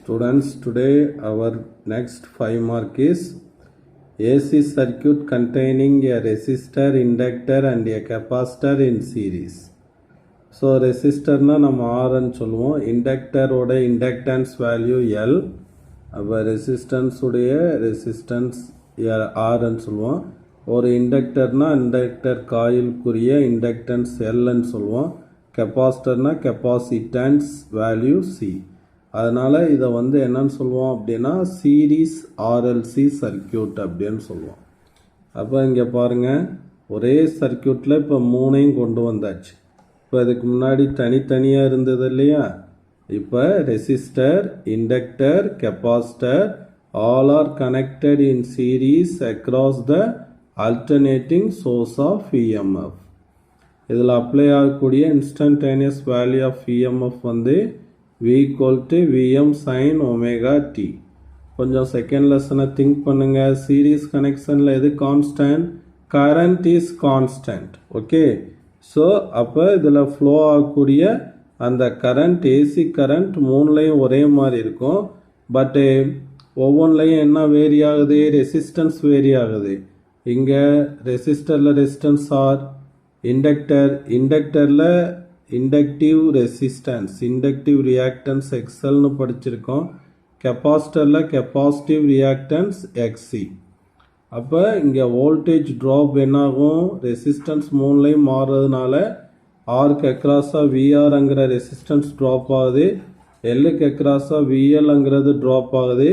Students, today our next 5 mark is AC circuit containing a resistor, inductor and a capacitor in series. So resistor na நம்ம R ன்னு சொல்லுவோம். inductor ஓட inductance value L. அப்ப resistance உடைய resistance R ன்னு சொல்லுவோம். ஒரு inductorனா inductor காயிலுக்குரிய inductance L ன்னு சொல்லுவோம். capacitorனா capacitance value C. அதனால் இதை வந்து என்னன்னு சொல்லுவோம் அப்படின்னா சீரீஸ் ஆர்எல்சி சர்க்கியூட் அப்படின்னு சொல்லுவோம். அப்போ இங்கே பாருங்கள், ஒரே சர்க்கியூட்டில் இப்போ மூணையும் கொண்டு வந்தாச்சு. இப்போ இதுக்கு முன்னாடி தனித்தனியாக இருந்தது இல்லையா? இப்போ resistor, inductor, capacitor all are connected in series across the alternating source of EMF. இதில் அப்ளை ஆகக்கூடிய இன்ஸ்டன்டேனியஸ் வேல்யூ ஆஃப் இஎம்எஃப் வந்து V equal to Vm sin omega t. கொஞ்சம் செகண்ட் லெசனை திங்க் பண்ணுங்க. சீரீஸ் கனெக்ஷனில் எது constant? Current is constant. Okay, so அப்போ இதில் ஃப்ளோ ஆகக்கூடிய அந்த கரண்ட், ஏசி கரண்ட் மூணுலையும் ஒரே மாதிரி இருக்கும். பட்டு ஒவ்வொன்றுலையும் என்ன வேரி ஆகுது? ரெசிஸ்டன்ஸ் வேரி ஆகுது. இங்கே ரெசிஸ்டரில் ரெசிஸ்டன்ஸ் ஆர், இண்டக்டரில் இண்டக்டிவ் ரெசிஸ்டன்ஸ், இண்டக்டிவ் ரியாக்டன்ஸ் எக்ஸ்எல்னு படிச்சிருக்கோம். கெப்பாசிட்டரில் கெப்பாசிட்டிவ் ரியாக்டன்ஸ் எக்ஸி. அப்போ இங்கே வோல்டேஜ் ட்ராப் என்னாகும்? ரெசிஸ்டன்ஸ் மூணுலையும் மாறுறதுனால ஆருக்கு அக்ராஸாக விஆர்ங்கிற ரெசிஸ்டன்ஸ் ட்ராப் ஆகுது, எல்லுக்கு அக்ராஸாக விஎல்ங்கிறது ட்ராப் ஆகுது,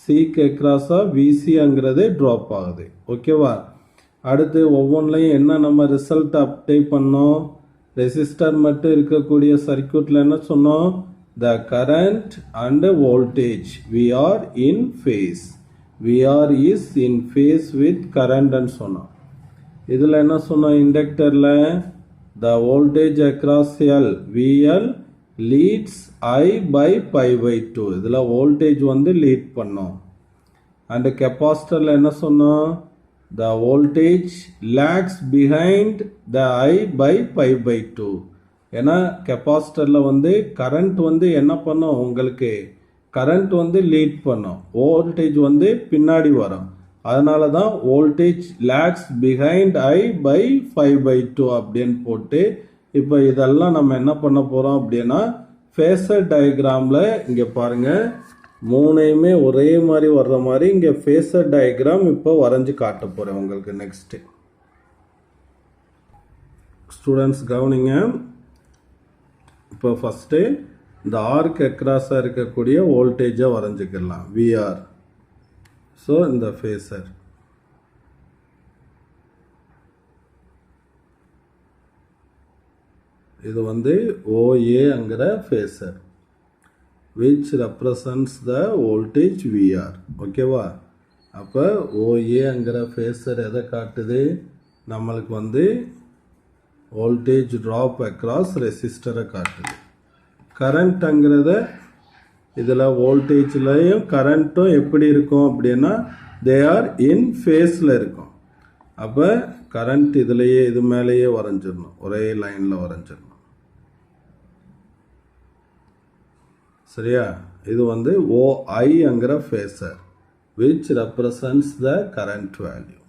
சிக்கு அக்ராஸாக விசிங்கிறது ட்ராப் ஆகுது. ஓகேவா? அடுத்து ஒவ்வொன்றுலையும் என்ன நம்ம ரிசல்ட் அப்ளை பண்ணோம்? ரெசிஸ்டர் மட்டும் இருக்கக்கூடிய சர்க்கியூட்டில் என்ன சொன்னோம்? The current and voltage we are in phase, VR is in phase with கரண்ட்னு சொன்னோம். இதில் என்ன சொன்னோம்? இண்டக்டரில் the voltage across L VL leads I by pi by 2. இதில் வோல்டேஜ் வந்து லீட் பண்ணோம். அண்ட் கெப்பாசிட்டரில் என்ன சொன்னோம்? The voltage lags behind the I by pi by 2. ஏன்னா கெப்பாசிட்டரில் வந்து கரண்ட் வந்து என்ன பண்ணும்? உங்களுக்கு கரண்ட் வந்து லீட் பண்ணும், வோல்டேஜ் வந்து பின்னாடி வரும். அதனால தான் voltage lags behind I by 5 by 2 அப்படின்னு போட்டு இப்போ இதெல்லாம் நம்ம என்ன பண்ண போகிறோம் அப்படின்னா ஃபேஸர் டயக்ராமில் இங்கே பாருங்கள், மூணையுமே ஒரே மாதிரி வர்ற மாதிரி இங்கே ஃபேஸர் டயக்ராம் இப்போ வரைஞ்சி காட்ட போகிறேன் உங்களுக்கு. நெக்ஸ்ட்டு ஸ்டூடெண்ட்ஸ் கவனிங்க. இப்போ ஃபஸ்ட்டு இந்த ஆர்க்கு அக்ராஸாக இருக்கக்கூடிய வோல்டேஜை வரைஞ்சிக்கலாம், விஆர். ஸோ இந்த ஃபேஸர் இது வந்து ஓஏங்கிற phasor which represents the voltage VR. ஓகேவா? அப்போ ஓஏங்கிற ஃபேஸர் எதை காட்டுது? நம்மளுக்கு வந்து வோல்டேஜ் ட்ராப் அக்ராஸ் ரெசிஸ்டரை காட்டுது. கரண்ட்ங்கிறத இதில் வோல்டேஜ்லையும் கரண்ட்டும் எப்படி இருக்கும் அப்படின்னா தே ஆர் இன் ஃபேஸில் இருக்கும். அப்போ கரண்ட் இதுலேயே இது மேலேயே வரைஞ்சிடணும், ஒரே லைனில் வரைஞ்சிடணும். சரியா? இது வந்து ஓஐங்கிற phasor which represents the current value.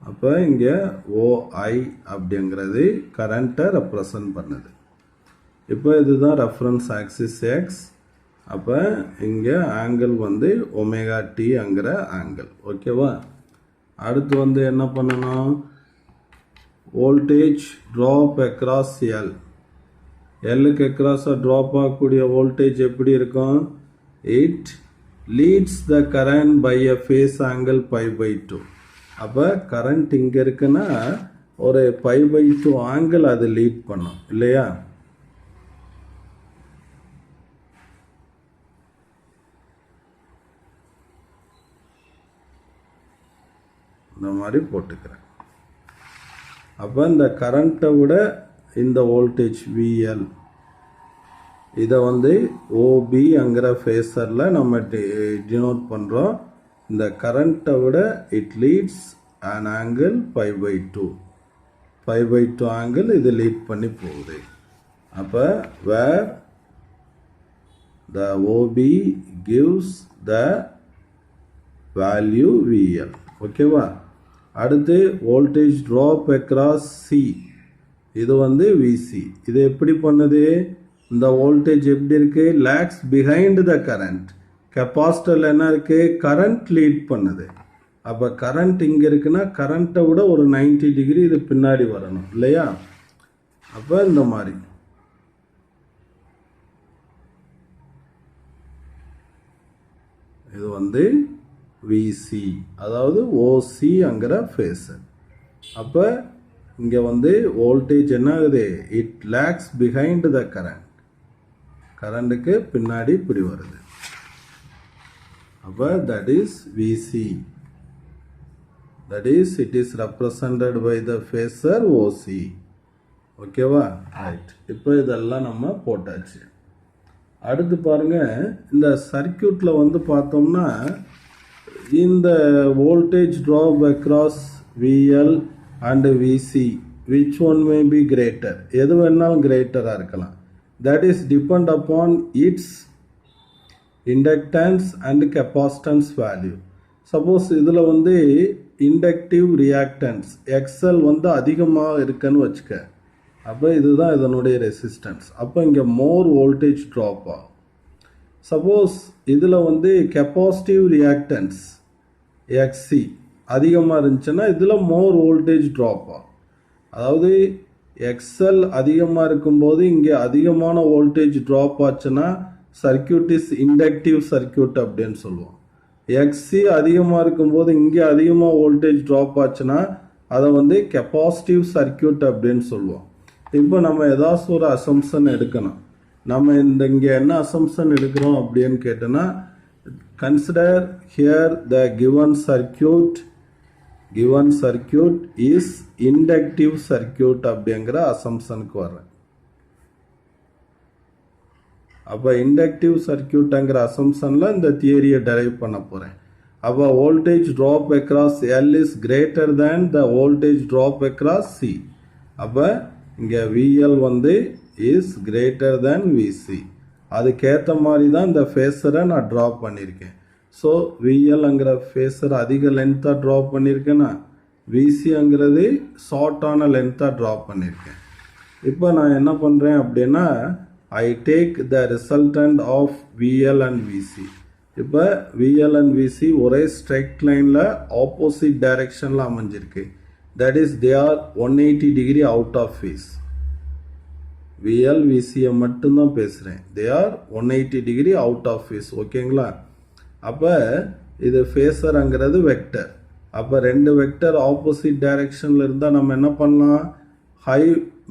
அப்போ இங்கே ஓஐ அப்படிங்கிறது கரண்ட்டை ரெப்ரசன்ட் பண்ணுது. இப்போ இதுதான் ரெஃபரன்ஸ் ஆக்சிஸ் எக்ஸ். அப்போ இங்கே ஆங்கிள் வந்து ஒமேகா டிங்கிற ஆங்கிள். ஓகேவா? அடுத்து வந்து என்ன பண்ணணும்? Voltage drop across L. எல்லுக்கு அக்ராஸாக ட்ராப் ஆகக்கூடிய வோல்டேஜ் எப்படி இருக்கும்? It leads the current by a phase angle pi by 2. அப்போ கரண்ட் இங்கே இருக்குன்னா ஒரு பை பை 2 ஆங்கிள் அது லீட் பண்ணும் இல்லையா? இந்த மாதிரி போட்டுக்கிறேன். அப்போ இந்த கரண்ட்டை விட இந்த வோல்டேஜ் விஎல் இதை வந்து ஓபிங்கிற ஃபேஸரில் நம்ம டினோட் பண்ணுறோம். இந்த கரண்ட்டை விட it leads an angle pi by 2, 5/2 angle இது லீட் பண்ணி போகுது. அப்போ வேர் the OB gives the value VL. ஓகேவா? அடுத்து voltage drop across C, இது வந்து VC. இது எப்படி பண்ணுது? இந்த வோல்டேஜ் எப்படி இருக்கு? lags behind the current. கெப்பாசிட்டர்ல என்ன இருக்கு? கரண்ட் லீட் பண்ணுது. அப்ப கரண்ட் இங்க இருக்குன்னா கரண்ட்டை விட ஒரு 90 டிகிரி இது பின்னாடி வரணும் இல்லையா? அப்ப இந்த மாதிரி இது வந்து VC, அதாவது OC அங்கிற ஃபேஸர். அப்ப இங்க வந்து வோல்டேஜ் என்ன ஆகுது? It lags behind the current, கரண்ட்டுக்கு பின்னாடி இப்படி வருது. அப்ப that is VC, that is it is represented by the phasor OC. ஓகேவா? ரைட். இப்போ இதெல்லாம் நம்ம போட்டாச்சு. அடுத்து பாருங்க, இந்த சர்க்கியூட்ல வந்து பார்த்தோம்னா இந்த voltage drop across VL and VC which one may be greater, எது வேணாலும் கிரேட்டரா இருக்கலாம். that is depend upon its inductance and capacitance value. Suppose இதில் வந்து இண்டக்டிவ் ரியாக்டன்ஸ் XL வந்து அதிகமாக இருக்குன்னு வச்சுக்க, அப்போ இதுதான் இதனுடைய ரெசிஸ்டன்ஸ். அப்போ இங்கே மோர் வோல்டேஜ் ட்ராப் ஆகும். சப்போஸ் இதில் வந்து கெப்பாசிட்டிவ் ரியாக்டன்ஸ் XC அதிகமாக இருந்துச்சுன்னா இதில் மோர் வோல்டேஜ் ட்ராப் ஆகும். அதாவது XL அதிகமாக இருக்கும்போது இங்கே அதிகமான வோல்டேஜ் ட்ராப் ஆச்சுன்னா சர்க்கியூட் இஸ் இண்டக்டிவ் சர்க்கியூட் அப்படின்னு சொல்லுவோம். XC அதிகமாக இருக்கும்போது இங்கே அதிகமாக வோல்டேஜ் ட்ராப் ஆச்சுன்னா அதை வந்து கெப்பாசிட்டிவ் சர்க்கியூட் அப்படின்னு சொல்லுவோம். இப்போ நம்ம ஏதாச்சும் ஒரு அசம்ஷன் எடுக்கணும். நம்ம இங்கே என்ன அசம்ஷன் எடுக்கிறோம் அப்படின்னு கேட்டோன்னா, consider here the given circuit is inductive circuit அப்படிங்கிற அசம்ஷனுக்கு வர்றேன். அப்போ இண்டக்டிவ் சர்க்கியூட்ங்கிற அசம்ஷனில் இந்த தியரியை டெரைவ் பண்ண போகிறேன். அப்போ voltage drop across L is greater than the voltage drop across C. அப்போ இங்கே VL வந்து இஸ் கிரேட்டர் தேன் VC. அதுக்கேற்ற மாதிரி தான் இந்த ஃபேஸரை நான் ட்ரா பண்ணியிருக்கேன். ஸோ VLங்கிற ஃபேஸர் அதிக லென்த்தாக ட்ரா பண்ணியிருக்கேன்னா VCங்கிறது ஷார்ட்டான லென்த்தாக ட்ரா பண்ணியிருக்கேன். இப்போ நான் என்ன பண்ணுறேன் அப்படின்னா, I take the resultant of VL and VC. இப்போ VL and VC ஒரே ஸ்ட்ரைட் லைனில் ஆப்போசிட் டைரக்ஷனில் அமைஞ்சிருக்கு. That is they are 180 degree out of phase. VL VCயை மட்டும்தான் பேசுகிறேன். They are 180 degree out of phase. ஓகேங்களா? அப்போ இது ஃபேஸருங்கிறது வெக்டர். அப்போ ரெண்டு வெக்டர் ஆப்போசிட் டைரக்ஷனில் இருந்தால் நம்ம என்ன பண்ணலாம்? ஹை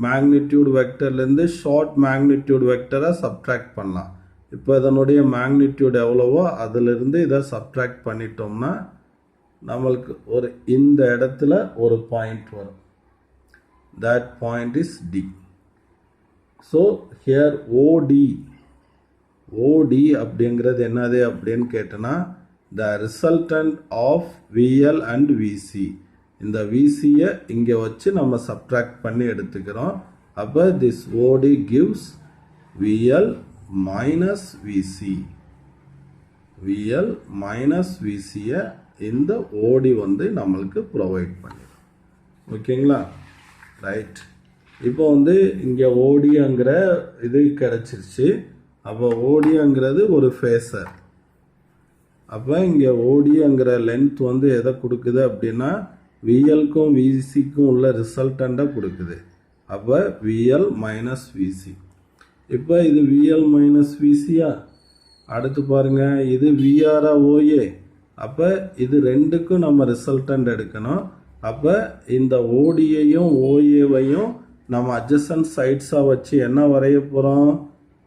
மேக்னிடியூட் வெக்டர்லேருந்து ஷார்ட் மேக்னிடியூட் வெக்டரை சப்ட்ராக்ட் பண்ணலாம். இப்போ இதனுடைய மேக்னிடியூட் எவ்வளவோ அதிலிருந்து இதை சப்ட்ராக்ட் பண்ணிட்டோம்னா நம்மளுக்கு ஒரு இந்த இடத்துல ஒரு பாயிண்ட் வரும். That point is D. So here OD அப்படிங்கிறது என்னது அப்படின்னு கேட்டோன்னா, the resultant of VL and VC. இந்த VCயை இங்கே வச்சு நம்ம சப்ட்ராக்ட் பண்ணி எடுத்துக்கிறோம். அப்போ this OD gives VL minus VC. VL minus VCயை இந்த OD வந்து நம்மளுக்கு ப்ரொவைட் பண்ணிடும். ஓகேங்களா? ரைட். இப்போ வந்து இங்கே ODங்கிற இது கிடச்சிருச்சு. அப்போ ODங்கிறது ஒரு ஃபேஸர். அப்போ இங்கே ODங்கிற லென்த் வந்து எதை கொடுக்குது அப்படின்னா VLக்கும் VCக்கும் உள்ள ரிசல்டண்ட்டை கொடுக்குது. அப்போ VL மைனஸ் VC. இப்போ இது VL மைனஸ் VCயா? அடுத்து பாருங்க, இது VRஆ OA. அப்போ இது ரெண்டுக்கும் நம்ம ரிசல்டண்ட் எடுக்கணும். அப்போ இந்த ODயையும் OAவையும் நம்ம அட்ஜசன்ட் சைட்ஸாக வச்சு என்ன வரைய போகிறோம்?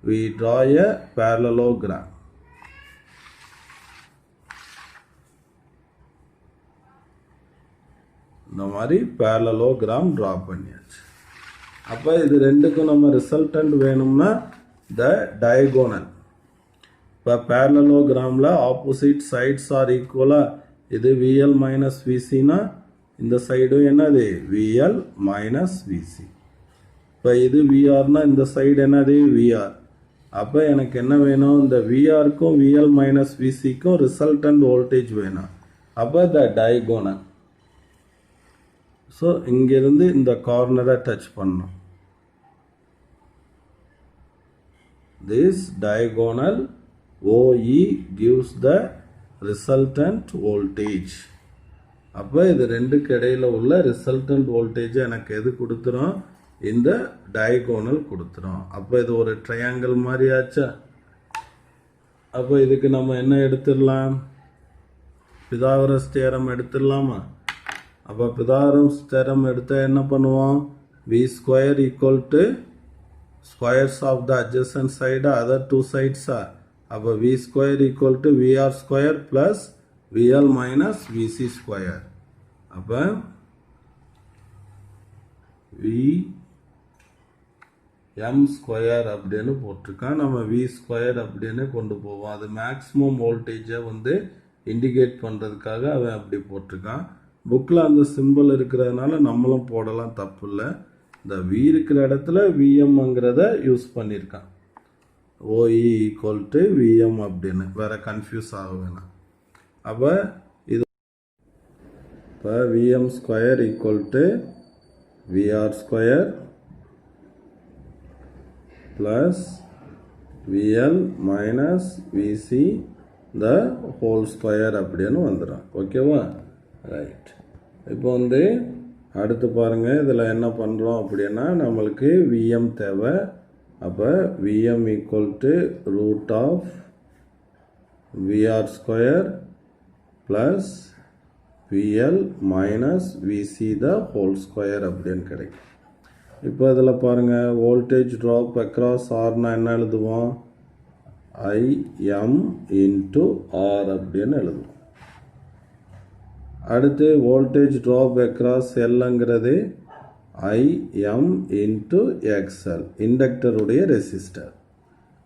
we draw a parallelogram. இந்த மாதிரி parallelogram draw பண்ணியாச்சு. அப்போ இது ரெண்டுக்கும் நம்ம ரிசல்டன்ட் வேணும்னா the diagonal. இப்போ parallelogramல ஆப்போசிட் சைட்ஸ் ஆர் ஈக்குவலா. இது VL மைனஸ் VCனா இந்த சைடும் என்னது? VL minus VC. இப்போ இது VRனா இந்த சைடு என்னது? VR. அப்போ எனக்கு என்ன வேணும், இந்த விஆருக்கும் விஎல் மைனஸ் விசிக்கும் ரிசல்டன்ட் வோல்டேஜ் வேணும். அப்போ த டயகோனல், ஸோ இங்கிருந்து இந்த கார்னரை டச் பண்ணணும். This diagonal OE gives the resultant voltage. அப்போ இது ரெண்டுக்கு இடையில் உள்ள ரிசல்டன்ட் வோல்டேஜ் எனக்கு எது கொடுத்துரும், இந்த டயகோனல் கொடுத்துரும். அப்போ இது ஒரு ட்ரையாங்கிள் மாதிரி ஆச்சா. அப்போ இதுக்கு நம்ம என்ன எடுத்துடலாம், பிதாகரஸ் தியரம் எடுத்துடலாமா. அப்போ பிதாகரஸ் தியரம் எடுத்தால் என்ன பண்ணுவோம், V square equal to squares of the adjacent side other two sides are. அப்போ V square equal to VR square plus VL minus VC square. அப்போ VM ஸ்கொயர் அப்படின்னு போட்டிருக்கான், நம்ம V ஸ்கொயர் அப்படின்னு கொண்டு போவோம். அது மேக்ஸிமம் வோல்டேஜை வந்து இண்டிகேட் பண்ணுறதுக்காக அவன் அப்படி போட்டிருக்கான். புக்கில் அந்த சிம்பிள் இருக்கிறதுனால நம்மளும் போடலாம், தப்பு இல்லை. இந்த V இருக்கிற இடத்துல VMங்கிறத யூஸ் பண்ணியிருக்கான். OE ஈக்குவல் டு VM அப்படின்னு, வேற கன்ஃபியூஸ் ஆக வேணாம். அப்போ இது இப்போ VM square equal to VR square plus VL minus VC the whole square அப்படின்னு வந்துடும். ஓகேவா, ரைட். இப்போ வந்து அடுத்து பாருங்கள், இதில் என்ன பண்ணுறோம் அப்படின்னா நம்மளுக்கு VM தேவை. அப்போ VM equal to root of VR square plus VL minus VC the whole square அப்படின்னு கிடைக்கும். இப்போ இதில் பாருங்கள், வோல்டேஜ் ட்ராப் அக்ராஸ் ஆர்னா என்ன எழுதுவோம், IM இன்ட்டு ஆர் அப்படின்னு எழுதுவோம். அடுத்து வோல்டேஜ் ட்ராப் அக்ராஸ் எல்ங்கிறது IM இன்ட்டு XL, இண்டக்டருடைய ரெசிஸ்டர்.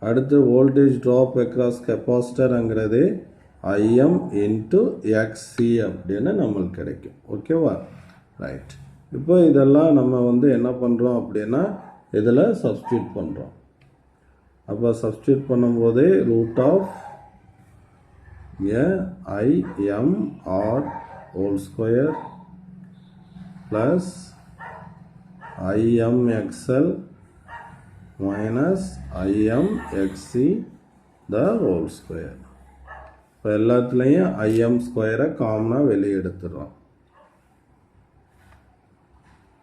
அடுத்து வோல்டேஜ் ட்ராப் அக்ராஸ் கெப்பாசிட்டர்ங்கிறது IM இன்ட்டு XC அப்படின்னு நம்மளுக்கு கிடைக்கும். ஓகேவா, ரைட். இப்போ இதெல்லாம் நம்ம வந்து என்ன பண்ணுறோம் அப்படின்னா இதில் சப்ஸ்டியூட் பண்ணுறோம். அப்போ சப்ஸ்டியூட் பண்ணும்போது root of IM R whole square plus IM XL minus IM XC the whole square. இப்போ எல்லாத்துலேயும் IM ஸ்கொயரை காமனாக வெளியே எடுத்துடுறோம்.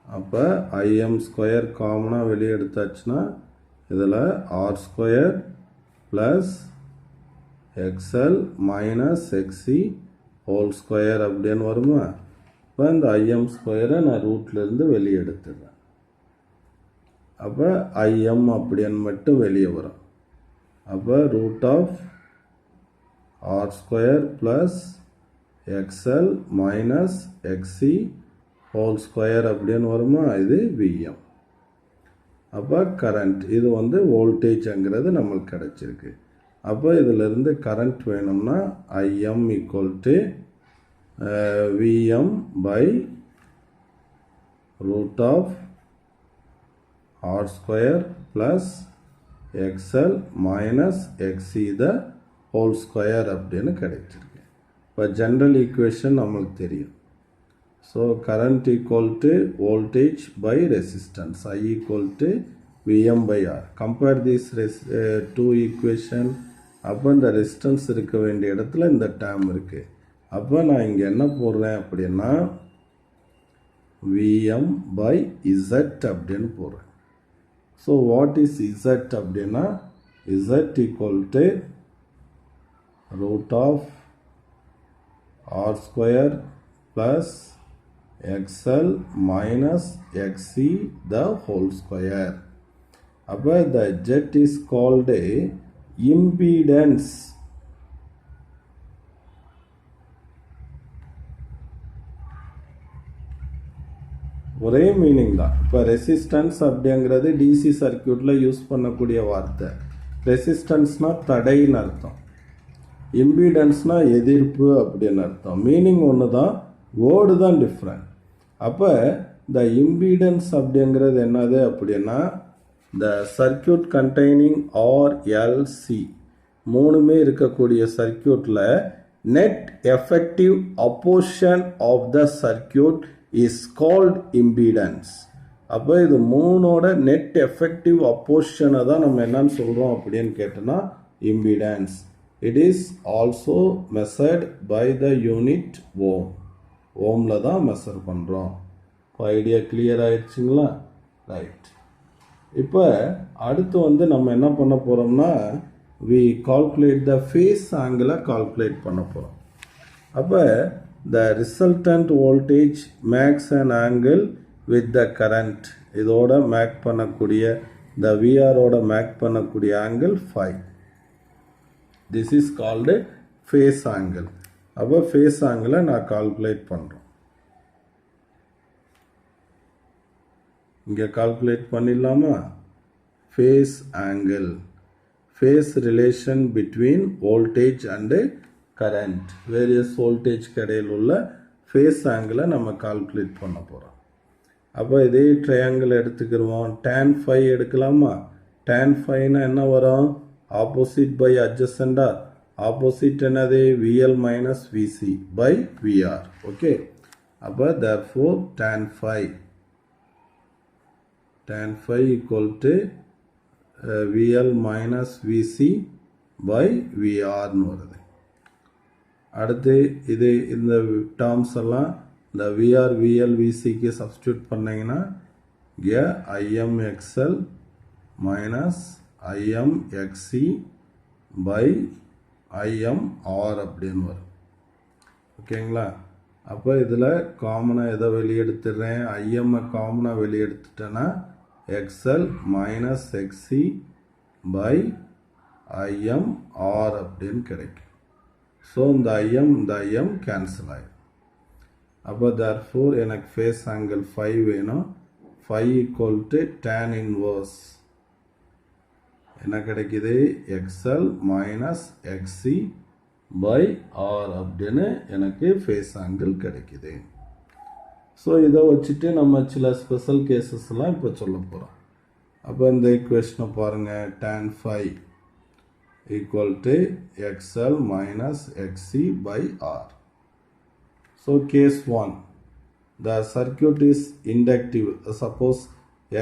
அப்போ IM ஸ்கொயர் காமனாக வெளியே எடுத்தாச்சுன்னா இதில் R square plus XL minus XC whole square அப்படின்னு வருமா. இப்போ இந்த IM ஸ்கொயரை நான் ரூட்லேருந்து வெளியே எடுத்துடுறேன். அப்போ IM அப்படின்னு மட்டும் வெளியே வரும். அப்போ root of R square plus XL minus XC whole square அப்படின்னு வருமா, இது VM. அப்போ கரண்ட், இது வந்து வோல்டேஜ்ங்கிறது நம்மளுக்கு கிடச்சிருக்கு. அப்போ இதிலிருந்து கரண்ட் வேணும்னா IM equal to VM by root of R square plus XL minus XC the whole square அப்படின்னு கிடைச்சிருக்கு. இப்போ ஜென்ரல் ஈக்குவேஷன் நம்மளுக்கு தெரியும். So current equal to voltage by resistance, I equal to VM by R. Compare these two equation. அப்போ இந்த resistance இருக்க வேண்டிய இடத்துல இந்த டேர்ம் இருக்குது. அப்போ நான் இங்கே என்ன போடுறேன் அப்படின்னா VM by Z அப்படின்னு போடுறேன். ஸோ வாட் இஸ் Z அப்படின்னா Z equal to root of R square plus XL minus XC the whole square. அப்போ the Z is called a impedance. ஒரே மீனிங் தான். இப்போ ரெசிஸ்டன்ஸ் அப்படிங்கிறது டிசி சர்க்கியூட்டில் யூஸ் பண்ணக்கூடிய வார்த்தை. ரெசிஸ்டன்ஸ்னால் தடைன்னு அர்த்தம், இம்பீடன்ஸ்னால் எதிர்ப்பு அப்படின்னு அர்த்தம். மீனிங் ஒன்று தான், வேர்டு தான் டிஃப்ரெண்ட். அப்போ இந்த இம்பீடன்ஸ் அப்படிங்கிறது என்னது அப்படின்னா the circuit containing RLC மூணுமே இருக்கக்கூடிய சர்க்கியூட்ல net effective opposition of the circuit is called impedance. அப்போ இது மூணோட நெட் எஃபெக்டிவ் அப்போசிஷனை தான் நம்ம என்னன்னு சொல்கிறோம் அப்படின்னு கேட்டோன்னா impedance. It is also measured by the unit ohm. ஓமில் தான் மெஷர் பண்ணுறோம். இப்போ ஐடியா கிளியர் ஆயிடுச்சுங்களா? ரைட். இப்போ அடுத்து வந்து நம்ம என்ன பண்ண போகிறோம்னா we calculate the phase angle calculate பண்ண போகிறோம். அப்போ the resultant voltage makes an angle with the current. இதோட மேக் பண்ணக்கூடிய the VR ஓட மேக் பண்ணக்கூடிய angle phi. This is called phase angle. அப்போ phase angle நான் calculate பண்ணுறோம். இங்கே calculate பண்ணிடலாமா? phase angle. phase relation between voltage and current. various voltage கடையில் உள்ள phase angle நம்ம calculate பண்ண போகிறோம். அப்போ இதே ட்ரையாங்கிள் எடுத்துக்கிடுவோம். tan phi எடுக்கலாமா? tan phi னா என்ன வரும்? ஆப்போசிட் பை அட்ஜசண்டா? ஆப்போசிட் என்னது? VL minus VC by VR. Okay. அப்போ therefore tan phi equal to VL minus VC by VR னு வருது. அடுத்து இது இந்த டேர்ம்ஸ் எல்லாம் இந்த VR VL VCக்கு சப்ஸ்டியூட் பண்ணிங்கன்னா இங்கே IMXL minus IMXC by IMR அப்படின்னு வரும். ஓகேங்களா? அப்போ இதில் காமனாக எதை வெளியெடுத்துடுறேன்? ஐஎம்ஐ காமனாக வெளியெடுத்துட்டேன்னா XL minus XC by IMR அப்படின்னு கிடைக்கும். ஸோ இந்த IM கேன்சல் ஆகிடும். அப்போ therefore எனக்கு ஃபேஸ் ஆங்கிள் 5 வேணும். 5 equal to tan inverse என்ன கிடைக்குது? XL minus XC by R அப்படின்னு எனக்கு ஃபேஸ் ஆங்கிள் கிடைக்குது. ஸோ இதை வச்சுட்டு நம்ம சில ஸ்பெஷல் கேசஸ்லாம் இப்போ சொல்ல போகிறோம். அப்போ இந்த ஈக்குவேஷனை பாருங்கள். tan phi equal to XL minus XC by R. So case 1, the circuit is inductive. Suppose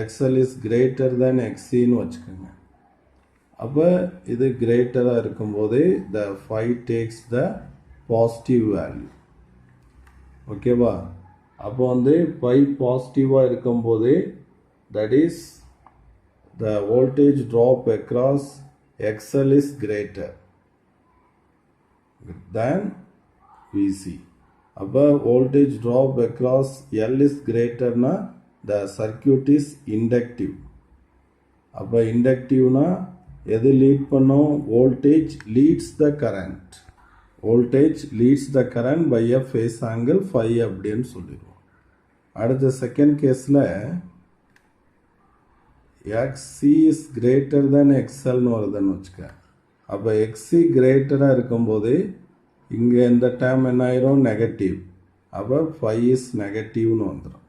XL is greater than XC ன்னு வச்சுக்கோங்க. அப்போ இது கிரேட்டராக இருக்கும்போது the phi takes the positive value. ஓகேவா? அப்போ வந்து phi பாசிட்டிவாக இருக்கும்போது that is the voltage drop across XL is greater than VC. அப்போ voltage drop across L is greater னா the circuit is inductive. அப்போ inductiveனா எது லீட் பண்ணோம்? voltage leads the current. voltage leads the current by a phase angle phi அப்படின்னு சொல்லிடுவோம். அடுத்த second கேஸில் XC is greater than XLன்னு வருதுன்னு வச்சுக்க. அப்போ XC கிரேட்டராக இருக்கும்போது இங்கே இந்த டேர்ம் என்ன ஆயிரும்? நெகட்டிவ். அப்போ phi is நெகட்டிவ்னு வந்துடும்.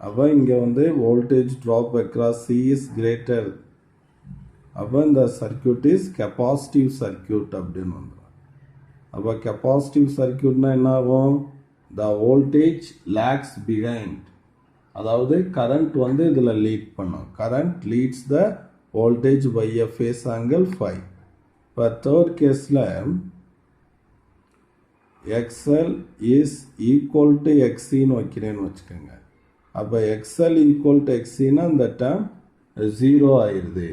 அப்போ இங்கே வந்து voltage drop across C is greater. அப்போ இந்த சர்க்கியூட் இஸ் கெப்பாசிட்டிவ் சர்க்கியூட் அப்படின்னு வந்துடும். அப்போ கெப்பாசிட்டிவ் சர்க்கியூட்னா என்ன ஆகும்? the voltage lags behind. அதாவது கரண்ட் வந்து இதில் லீட் பண்ணும். Current leads the voltage by a phase angle phi. இப்போ தேர்ட் கேஸில் XL இஸ் ஈக்குவல் டு XCன்னு வைக்கிறேன்னு வச்சுக்கோங்க. அப்போ XL ஈக்குவல் டு XCன்னா இந்த டேர்ம் 0 ஆயிடுது.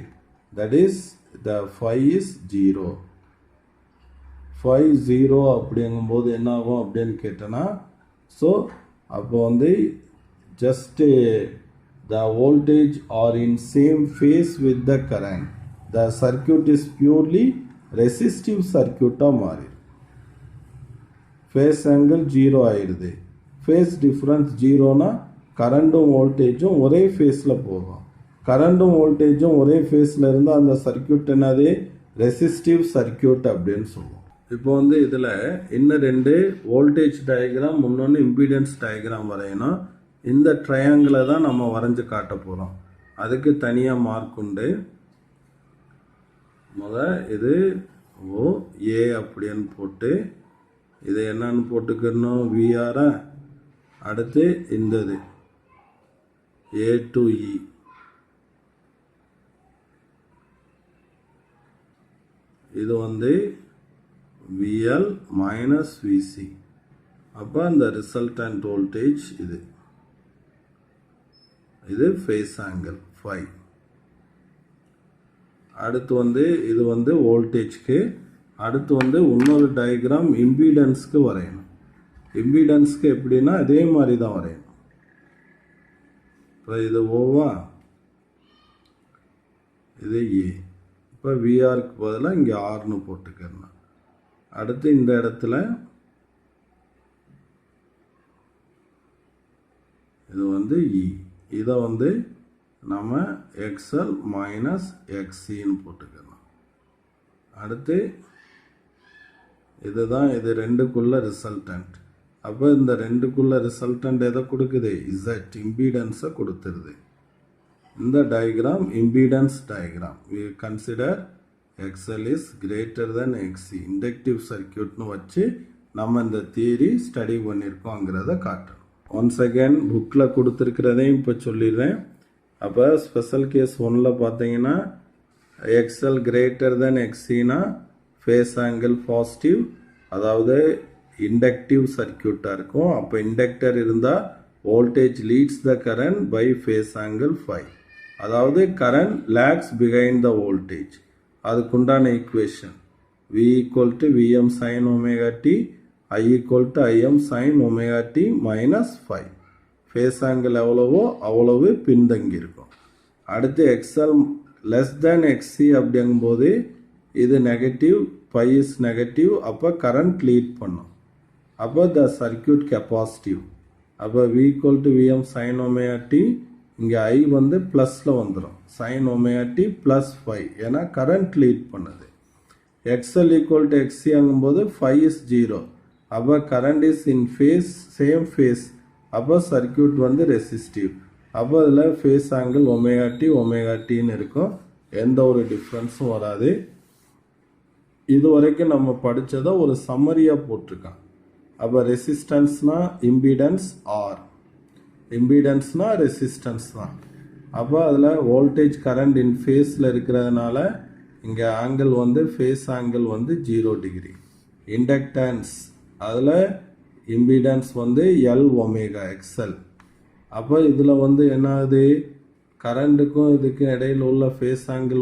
That is the phi is 0. phi 0 அப்படிங்கும்போது என்ன ஆகும் அப்படின்னு கேட்டோன்னா, ஸோ அப்போ வந்து just the voltage are in same phase with the current. The circuit is purely resistive circuit மாறி. phase angle 0 ஆயிடுது. phase difference 0னா கரண்டும் வோல்டேஜும் ஒரே ஃபேஸில் போகும். கரண்டும் வோல்டேஜும் ஒரே ஃபேஸில் இருந்தால் அந்த சர்க்கியூட் என்னது? ரெசிஸ்டிவ் சர்க்கியூட் அப்படின்னு சொல்லுவோம். இப்போ வந்து இதில் இன்னும் 2 வோல்டேஜ் டயக்ராம், இன்னொன்று இம்பிடன்ஸ் டயக்ராம் வரையணும். இந்த ட்ரையாங்கிளை தான் நம்ம வரைஞ்சி காட்ட போகிறோம். அதுக்கு தனியாக மார்க் உண்டு. இது ஓ ஏ அப்படின்னு போட்டு இது என்னன்னு போட்டுக்கணும் விஆரா. அடுத்து இந்தது ஏ டு இ, இது VL minus VC. அப்போ அந்த ரிசல்டன்ட் வோல்டேஜ் இது ஃபேஸ் ஆங்கிள் phi. அடுத்து இது வோல்டேஜ்க்கு. அடுத்து இன்னொரு டயக்ராம் இம்பீடன்ஸ்க்கு வரையணும். இம்பீடன்ஸ்க்கு எப்படின்னா அதே மாதிரி தான் வரையணும். இப்போ இது ஓவா, இது ஏ. இப்போ விஆருக்கு பதிலாக இங்கே ஆர்னு போட்டுக்கணும். அடுத்து இந்த இடத்துல இது இ, இதை நம்ம XL மைனஸ் XCன்னு போட்டுக்கணும். அடுத்து இதுதான் இது ரெண்டுக்குள்ள ரிசல்டன்ட். அப்போ இந்த ரெண்டுக்குள்ள ரிசல்டன்ட் எதை கொடுக்குது? Z இம்பீடன்ஸை கொடுத்துருது. இந்த diagram impedance diagram. we consider XL is greater than XC inductive சர்க்கியூட்னு வச்சு நம்ம இந்த தியரி ஸ்டடி பண்ணியிருக்கோங்கிறத காட்டுறோம். ஒன்ஸ் அகேன் புக்கில் கொடுத்துருக்கிறதையும் இப்போ சொல்லிடுறேன். அப்போ ஸ்பெஷல் கேஸ் 1ல் பார்த்தீங்கன்னா XL கிரேட்டர் தென் XCனா ஃபேஸ் ஆங்கிள் பாசிட்டிவ், அதாவது இண்டக்டிவ் சர்க்கியூட்டாக இருக்கும். அப்போ இண்டக்டர் இருந்தால் voltage leads the current by phase angle phi, அதாவது current lags behind the voltage. அதுக்குண்டான equation V equal to Vm sin omega t, I equal to Im sin omega t minus phi. Phase angle எவ்வளவோ அவ்வளவு பின்தங்கி இருக்கும். அடுத்து XL less than XC அப்படிங்கும்போது இது negative, phi is negative. அப்போ current lead பண்ணும். அப்போ த சர்க்கியூட் கெப்பாசிட்டிவ். அப்போ V equal to Vm sin omega t, இங்கே I ப்ளஸில் வந்துடும். sin omega t plus phi, ஏன்னா கரண்ட் லீட் பண்ணுது. XL ஈக்குவல் டு XC ஆகும்போது phi இஸ் 0. அப்போ current is in phase, same phase. அப்போ சர்க்கியூட் ரெசிஸ்டிவ். அப்போ அதில் ஃபேஸ் ஆங்கிள் ஒமேகா டின்னு இருக்கும். எந்த ஒரு டிஃப்ரென்ஸும் வராது. இது வரைக்கும் நம்ம படித்ததை ஒரு சம்மரியாக போட்டிருக்கான். அப்போ ரெசிஸ்டன்ஸ்னா இம்பிடன்ஸ் ஆர், இம்பிடன்ஸ்னா ரெசிஸ்டன்ஸ் தான். அப்போ அதில் வோல்டேஜ் கரண்ட் இன் ஃபேஸில் இருக்கிறதுனால இங்கே angle phase angle 0 degree. Inductance அதில் இம்பிடன்ஸ் எல் ஒமேகா XL. அப்போ இதில் என்ன ஆகுது? கரண்ட்டுக்கும் இதுக்கும் இடையில் உள்ள phase angle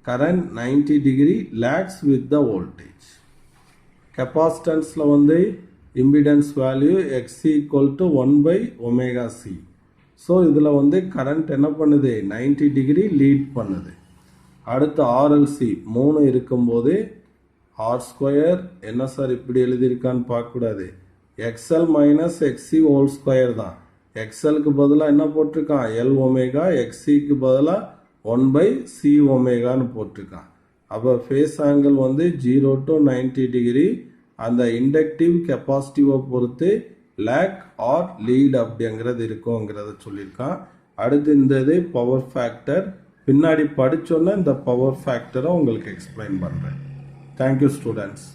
current 90 degree lags with the voltage. கெப்பாசிட்டன்ஸில் impedance value XC equal to 1/ωc. So இதில் கரண்ட் என்ன பண்ணுது? 90 டிகிரி லீட் பண்ணுது. அடுத்து RLC 3 இருக்கும்போது R² என்ன சார் இப்படி எழுதியிருக்கான்னு பார்க்கக்கூடாது. XL minus XC whole square தான். XLக்கு பதிலாக என்ன போட்டிருக்கான்? L omega. XCக்கு பதிலாக 1/C ஒமேகான்னு போட்டிருக்கான். அப்போ ஃபேஸ் ஆங்கிள் 0 to 90 டிகிரி. அந்த இண்டக்டிவ் கெப்பாசிட்டிவை பொறுத்து லேக் ஆர் லீட் அப்படிங்கிறது இருக்குங்கிறத சொல்லியிருக்கான். அடுத்து இந்த பவர் ஃபேக்டர் பின்னாடி படித்தோன்னே இந்த பவர் ஃபேக்டரை உங்களுக்கு எக்ஸ்பிளைன் பண்ணுறேன். Thank you students.